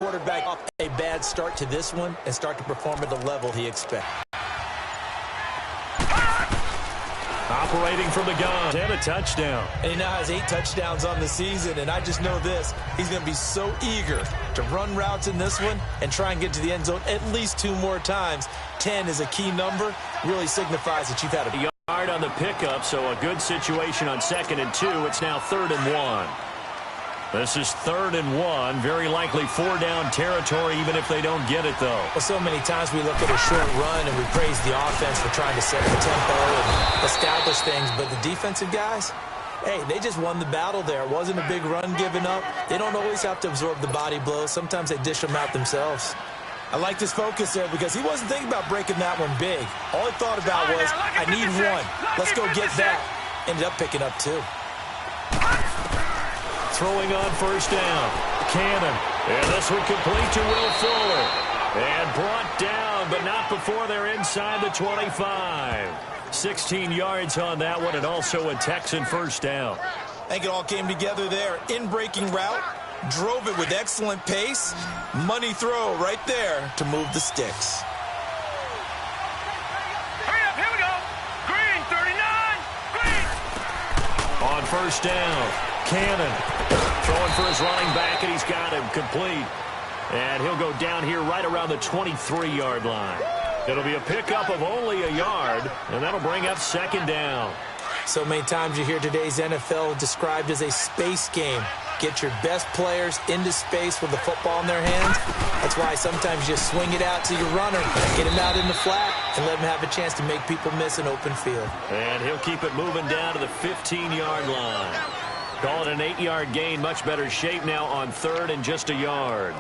Quarterback off a bad start to this one and start to perform at the level he expects. Operating from the gun and a touchdown. And he now has 8 touchdowns on the season, and I just know this. He's going to be so eager to run routes in this one and try and get to the end zone at least 2 more times. 10 is a key number. Really signifies that you've had a yard on the pickup, so a good situation on 2nd and 2. It's now 3rd and 1. This is 3rd and 1. Very likely 4-down territory, even if they don't get it, though. Well, so many times we look at a short run and we praise the offense for trying to set the tempo and establish things. But the defensive guys, hey, they just won the battle there. It wasn't a big run given up. They don't always have to absorb the body blows. Sometimes they dish them out themselves. I like this focus there because he wasn't thinking about breaking that one big. All he thought about was, I need one. Let's go get that. Ended up picking up 2. Throwing on 1st down. Cannon. And this one complete to Will Fuller. And brought down, but not before they're inside the 25. 16 yards on that one, and also a Texan 1st down. I think it all came together there. In-breaking route. Drove it with excellent pace. Money throw right there to move the sticks. Hurry up, here we go. Green, 39. Green. On 1st down. Cannon throwing for his running back, and he's got him complete. And he'll go down here right around the 23-yard line. It'll be a pickup of only a yard, and that'll bring up 2nd down. So many times you hear today's NFL described as a space game. Get your best players into space with the football in their hands. That's why sometimes you swing it out to your runner, get him out in the flat, and let him have a chance to make people miss an open field. And he'll keep it moving down to the 15-yard line. Call it an 8-yard gain. Much better shape now on 3rd and just a yard.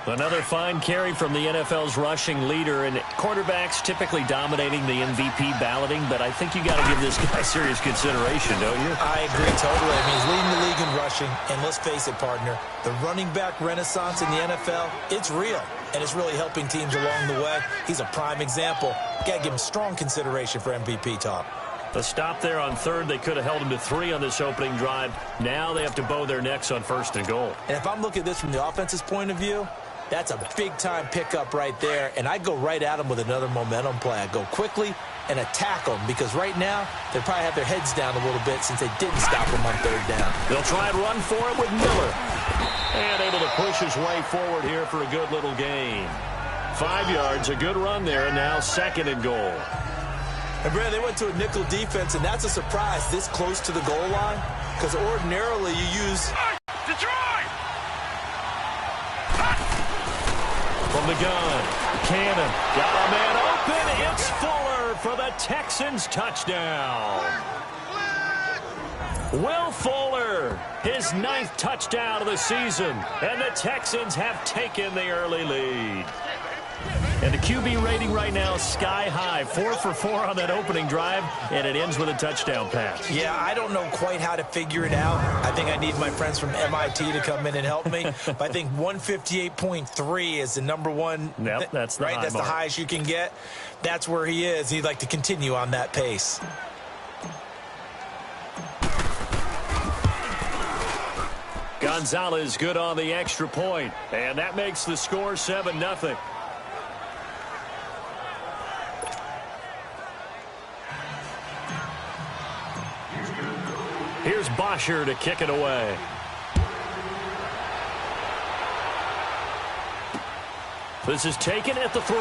Another fine carry from the NFL's rushing leader, and quarterbacks typically dominating the MVP balloting, but I think you got to give this guy serious consideration, don't you? I agree totally. I mean, he's leading the league in rushing, and let's face it, partner, the running back renaissance in the NFL, it's real, and it's really helping teams along the way. He's a prime example. Got to give him strong consideration for MVP talk. The stop there on 3rd, they could have held him to 3 on this opening drive. Now they have to bow their necks on 1st and goal. And if I'm looking at this from the offense's point of view, that's a big-time pickup right there, and I go right at them with another momentum play. I go quickly and attack them because right now they probably have their heads down a little bit since they didn't stop them on 3rd down. They'll try and run for it with Miller. And able to push his way forward here for a good little gain. 5 yards, a good run there, and now 2nd and goal. And, Brad, they went to a nickel defense, and that's a surprise this close to the goal line because ordinarily you use... Detroit! From the gun, Cannon got a man open. It's Fuller for the Texans touchdown. Will Fuller, his 9th touchdown of the season, and the Texans have taken the early lead. And the QB rating right now is sky high. 4 for 4 on that opening drive, and it ends with a touchdown pass. Yeah, I don't know quite how to figure it out. I think I need my friends from MIT to come in and help me. But I think 158.3 is the number one. Yep, that's the right. high That's mark. the highest you can get. That's where he is. He'd like to continue on that pace. Gonzalez good on the extra point, and that makes the score 7-0. Here's Bosher to kick it away. This is taken at the 3.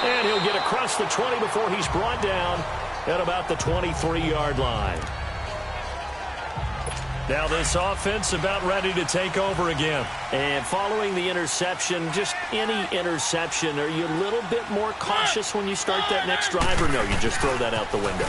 And he'll get across the 20 before he's brought down at about the 23-yard line. Now this offense about ready to take over again. And following the interception, just any interception, are you a little bit more cautious when you start that next drive, or no, you just throw that out the window?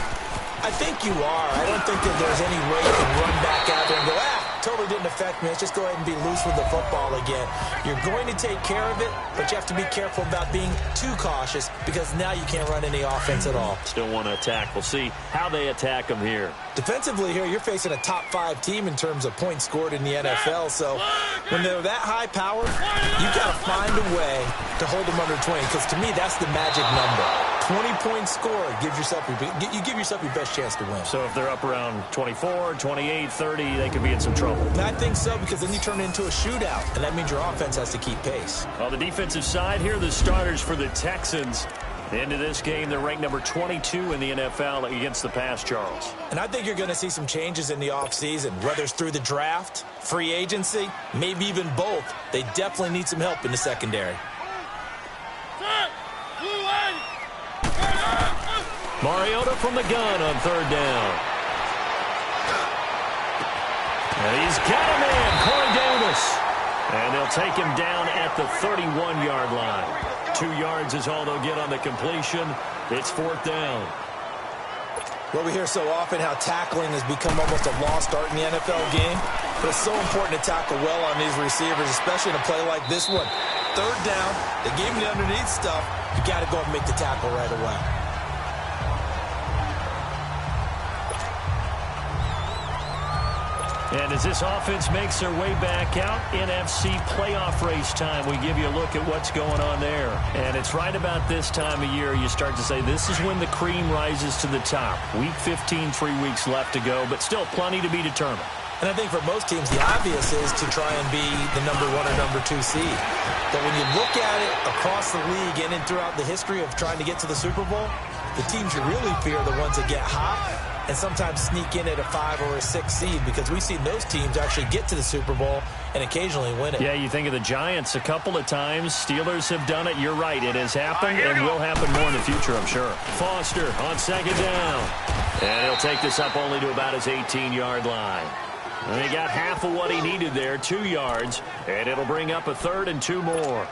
I think you are. I don't think that there's any way you can run back out there and go, totally didn't affect me. Let's just go ahead and be loose with the football again. You're going to take care of it, but you have to be careful about being too cautious because now you can't run any offense at all. Still want to attack. We'll see how they attack them here. Defensively here, you're facing a top-5 team in terms of points scored in the NFL. So when they're that high powered, you've got to find a way to hold them under 20 because to me, that's the magic number. 20-point score, you give yourself your best chance to win. So if they're up around 24, 28, 30, they could be in some trouble. And I think so, because then you turn it into a shootout, and that means your offense has to keep pace. On the defensive side, here are the starters for the Texans. Into this game, they're ranked number 22 in the NFL against the pass, Charles. And I think you're going to see some changes in the offseason, whether it's through the draft, free agency, maybe even both. They definitely need some help in the secondary. Mariota from the gun on third down. And he's got a man, Corey Davis. And they'll take him down at the 31-yard line. 2 yards is all they'll get on the completion. It's fourth down. Well, we hear so often how tackling has become almost a lost art in the NFL game. But it's so important to tackle well on these receivers, especially in a play like this one. Third down, they gave him the underneath stuff. You got to go and make the tackle right away. And as this offense makes their way back out, NFC playoff race time, we give you a look at what's going on there. And it's right about this time of year you start to say this is when the cream rises to the top. Week 15, 3 weeks left to go, but still plenty to be determined. And I think for most teams, the obvious is to try and be the number 1 or number 2 seed. But when you look at it across the league and throughout the history of trying to get to the Super Bowl, the teams you really fear are the ones that get hot and sometimes sneak in at a 5 or a 6 seed, because we've seen those teams actually get to the Super Bowl and occasionally win it. Yeah, you think of the Giants a couple of times. Steelers have done it. You're right. It has happened and will happen more in the future, I'm sure. Foster on second down. And he'll take this up only to about his 18-yard line. And he got half of what he needed there, 2 yards, and it'll bring up a third and 2 more.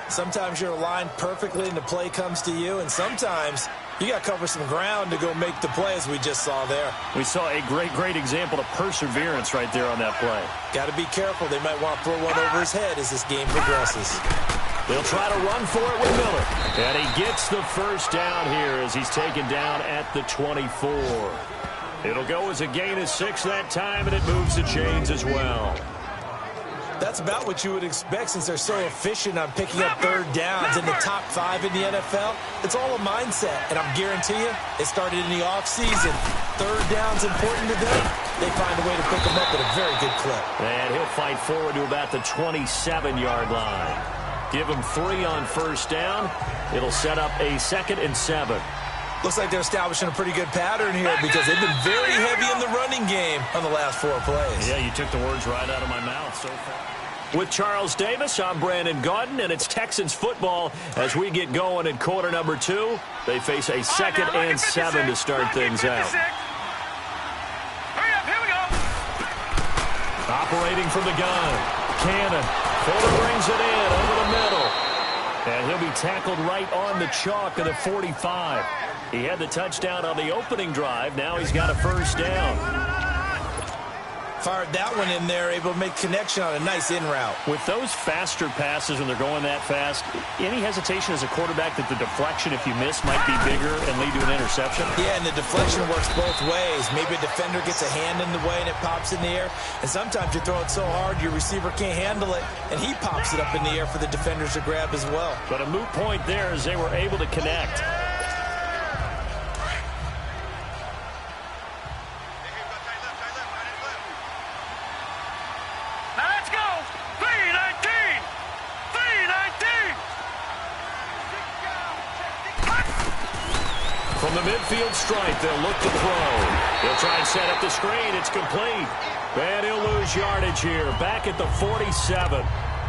Sometimes you're aligned perfectly and the play comes to you, and sometimes you got to cover some ground to go make the play, as we just saw there. We saw a great example of perseverance right there on that play. Got to be careful. They might want to throw one over his head as this game progresses. They'll try to run for it with Miller. And he gets the first down here as he's taken down at the 24. It'll go as a gain of 6 that time, and it moves the chains as well. That's about what you would expect since they're so efficient on picking up third downs in the top 5 in the NFL. It's all a mindset, and I'm guarantee you it started in the offseason. Third down's important to them. They find a way to pick them up at a very good clip. And he'll fight forward to about the 27-yard line. Give him 3 on first down. It'll set up a 2nd and 7. Looks like they're establishing a pretty good pattern here because they've been very heavy in the running game on the last 4 plays. Yeah, you took the words right out of my mouth so far. With Charles Davis, I'm Brandon Gaudin, and it's Texans football as we get going in quarter number 2. They face a 2nd and 7 to start things out. Hurry up, here we go. Operating from the gun. Cannon. Fuller brings it in over the middle. And he'll be tackled right on the chalk of the 45. He had the touchdown on the opening drive. Now he's got a first down. Fired that one in there, able to make connection on a nice in route. With those faster passes when they're going that fast, any hesitation as a quarterback that the deflection, if you miss, might be bigger and lead to an interception? Yeah, and the deflection works both ways. Maybe a defender gets a hand in the way and it pops in the air. And sometimes you throw it so hard your receiver can't handle it, and he pops it up in the air for the defenders to grab as well. But a moot point there as they were able to connect. From the midfield stripe, they'll look to throw. He'll try and set up the screen. It's complete. And he'll lose yardage here. Back at the 47.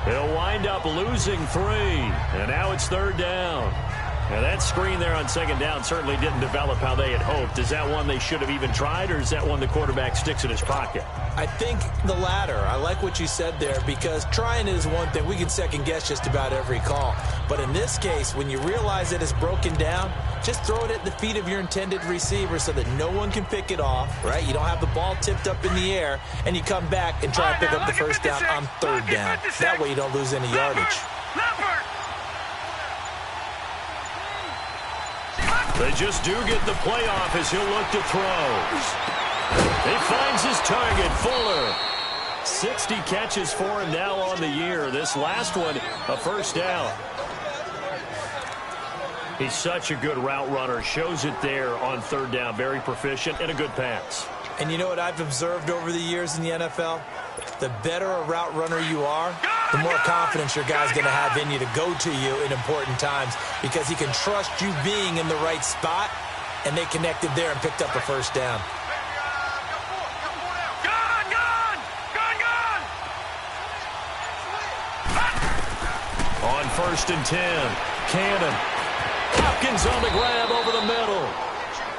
He'll wind up losing 3. And now it's third down. Now that screen there on second down certainly didn't develop how they had hoped. Is that one they should have even tried, or is that one the quarterback sticks in his pocket? I think the latter. I like what you said there, because trying is one thing. We can second guess just about every call. But in this case, when you realize that it's broken down, just throw it at the feet of your intended receiver so that no one can pick it off, right? You don't have the ball tipped up in the air, and you come back and try to pick up the first down on third down. That way you don't lose any yardage. They just do get the playoff as he'll look to throw. He finds his target, Fuller. 60 catches for him now on the year. This last one, a first down. He's such a good route runner. Shows it there on third down. Very proficient and a good pass. And you know what I've observed over the years in the NFL? The better a route runner you are, the more confidence your guy's going to have in you to go to you in important times because he can trust you being in the right spot, and they connected there and picked up a first down. On 1st and 10, Cannon. Hopkins on the grab over the middle.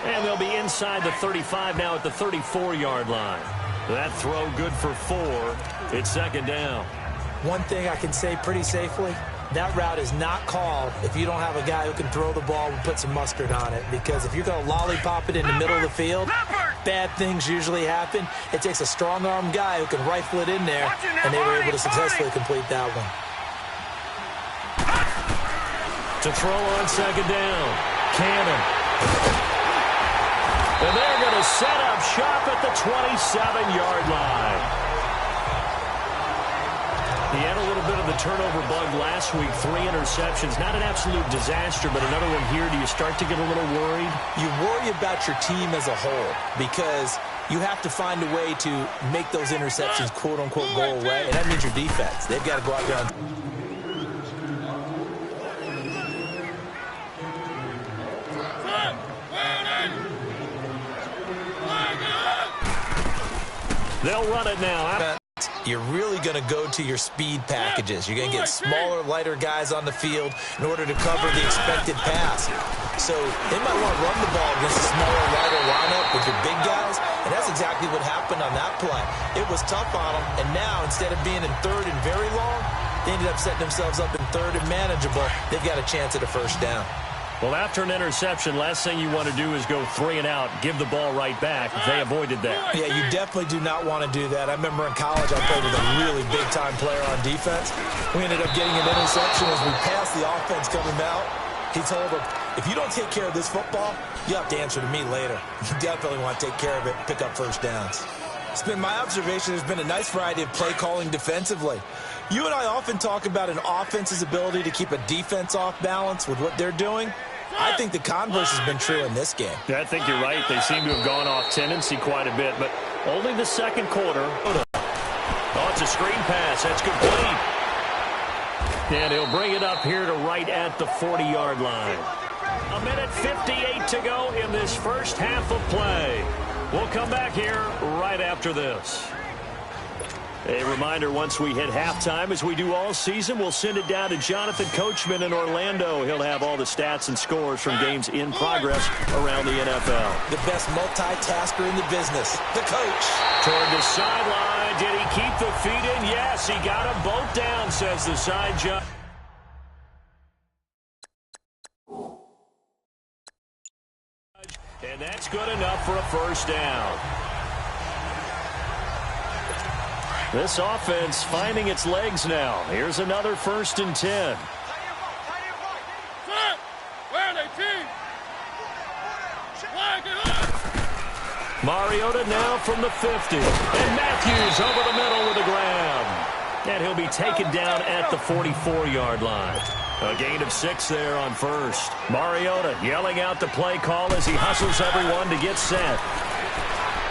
And they'll be inside the 35 now at the 34-yard line. That throw good for 4. It's second down. One thing I can say pretty safely, that route is not called if you don't have a guy who can throw the ball and put some mustard on it. Because if you're going to lollipop it in the middle of the field, bad things usually happen. It takes a strong-armed guy who can rifle it in there, and they were able to successfully complete that one. To throw on second down, Cannon. And they're going to set up shop at the 27-yard line. He had a little bit of the turnover bug last week, 3 interceptions. Not an absolute disaster, but another one here. Do you start to get a little worried? You worry about your team as a whole because you have to find a way to make those interceptions, quote-unquote, go away, and that means your defense. They've got to go out there and they'll run it now. You're really going to go to your speed packages. You're going to get smaller, lighter guys on the field in order to cover the expected pass. So they might want to run the ball against a smaller, lighter lineup with your big guys, and that's exactly what happened on that play. It was tough on them, and now instead of being in third and very long, they ended up setting themselves up in third and manageable. They've got a chance at a first down. Well, after an interception, last thing you want to do is go 3 and out, give the ball right back. They avoided that. Yeah, you definitely do not want to do that. I remember in college I played with a really big-time player on defense. We ended up getting an interception as we passed the offense coming out. He told him, if you don't take care of this football, you have to answer to me later. You definitely want to take care of it and pick up first downs. It's been my observation there's been a nice variety of play calling defensively. You and I often talk about an offense's ability to keep a defense off balance with what they're doing. I think the converse has been true in this game. Yeah, I think you're right. They seem to have gone off tendency quite a bit, but only the second quarter. Oh, it's a screen pass. That's complete. And he'll bring it up here to right at the 40-yard line. 1:58 to go in this first half of play. We'll come back here right after this. A reminder, once we hit halftime, as we do all season, we'll send it down to Jonathan Coachman in Orlando. He'll have all the stats and scores from games in progress around the NFL. The best multitasker in the business, the coach. Toward the sideline. Did he keep the feet in? Yes, he got them both down, says the side judge. And that's good enough for a first down. This offense finding its legs now. Here's another 1st and 10. Mariota now from the 50. And Matthews over the middle with a grab. And he'll be taken down at the 44-yard line. A gain of 6 there on first. Mariota yelling out the play call as he hustles everyone to get set.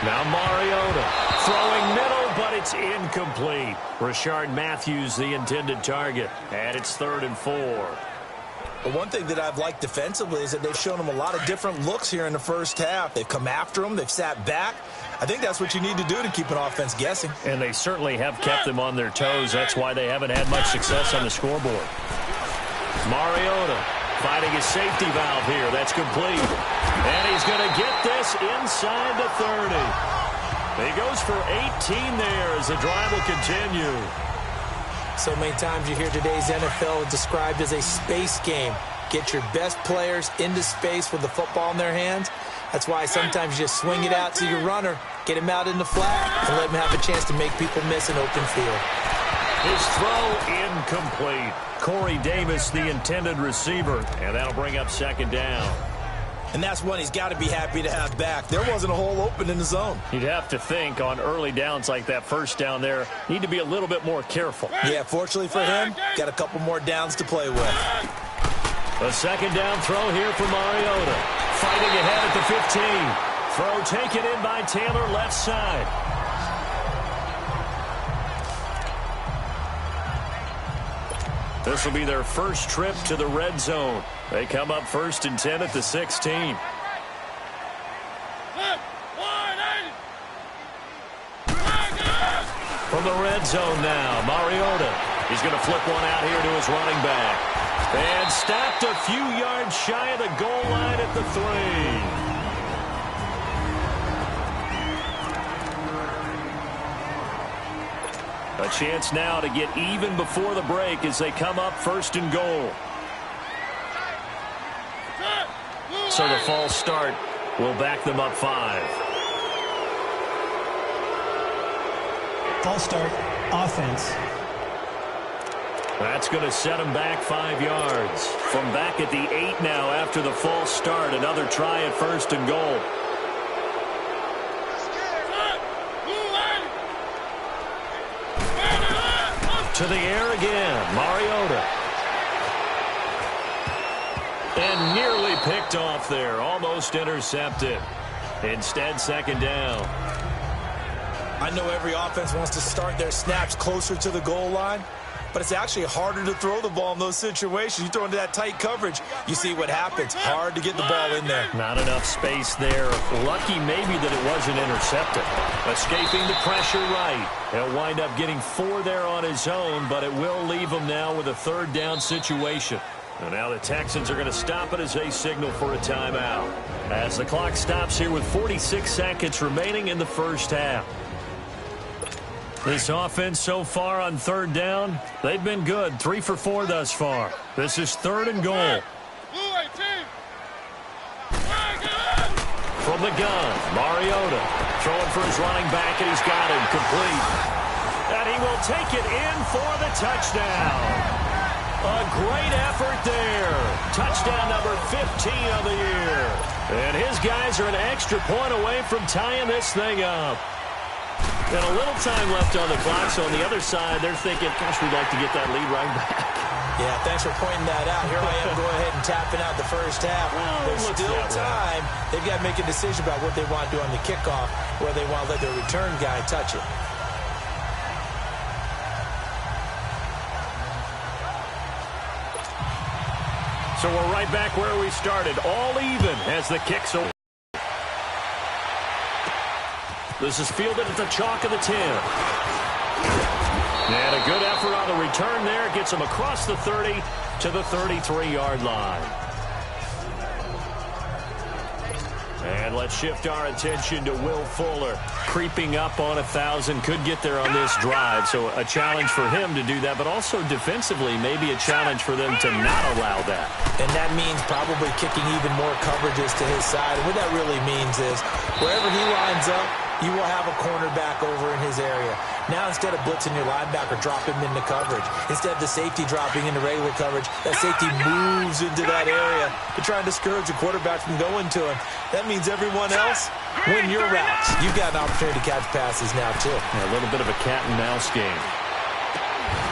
Now Mariota throwing middle, but it's incomplete. Rashard Matthews, the intended target. And it's 3rd and 4. But one thing that I've liked defensively is that they've shown them a lot of different looks here in the first half. They've come after them. They've sat back. I think that's what you need to do to keep an offense guessing. And they certainly have kept them on their toes. That's why they haven't had much success on the scoreboard. Mariota finding his safety valve here. That's complete. And he's going to get this inside the 30. He goes for 18 there as the drive will continue. So many times you hear today's NFL described as a space game. Get your best players into space with the football in their hands. That's why sometimes you just swing it out to your runner, get him out in the flat, and let him have a chance to make people miss an open field. His throw incomplete. Corey Davis, the intended receiver, and that'll bring up 2nd down. And that's one he's got to be happy to have back. There wasn't a hole open in the zone. You'd have to think on early downs like that first down there, need to be a little bit more careful. Yeah, fortunately for him, got a couple more downs to play with. A second down throw here for Mariota. Fighting ahead at the 15. Throw taken in by Taylor, left side. This will be their first trip to the red zone. They come up 1st and 10 at the 16. From the red zone now, Mariota. He's going to flip one out here to his running back. And stopped a few yards shy of the goal line at the 3. A chance now to get even before the break as they come up 1st and goal. So the false start will back them up 5. False start, offense. That's going to set him back 5 yards. From back at the 8 now after the false start. Another try at 1st and goal. To the air again, Mariota. And nearly picked off there. Almost intercepted. Instead, 2nd down. I know every offense wants to start their snaps closer to the goal line, but it's actually harder to throw the ball in those situations. You throw into that tight coverage, you see what happens. Hard to get the ball in there. Not enough space there. Lucky maybe that it wasn't intercepted. Escaping the pressure right. He'll wind up getting 4 there on his own, but it will leave him now with a 3rd down situation. And now the Texans are going to stop it as they signal for a timeout. As the clock stops here with 46 seconds remaining in the first half. This offense so far on 3rd down, they've been good. 3 for 4 thus far. This is 3rd and goal. From the gun, Mariota throwing for his running back, and he's got him complete. And he will take it in for the touchdown. A great effort there. Touchdown number 15 of the year. And his guys are an extra point away from tying this thing up. And a little time left on the clock, so on the other side, they're thinking, gosh, we'd like to get that lead right back. Yeah, thanks for pointing that out. Here I am going ahead and tapping out the first half. There's still time. They've got to make a decision about what they want to do on the kickoff, whether they want to let their return guy touch it. So we're right back where we started, all even as the kicks away. This is fielded at the chalk of the 10. And a good effort on the return there. Gets him across the 30 to the 33-yard line. And let's shift our attention to Will Fuller. Creeping up on 1,000. Could get there on this drive. So a challenge for him to do that. But also defensively, maybe a challenge for them to not allow that. And that means probably kicking even more coverages to his side. And what that really means is wherever he lines up, you will have a cornerback over in his area. Now, instead of blitzing your linebacker, drop him into coverage. Instead of the safety dropping into regular coverage, that safety moves into that area to try and discourage the quarterback from going to him. That means everyone else, win your routes. You've got an opportunity to catch passes now, too. A little bit of a cat and mouse game.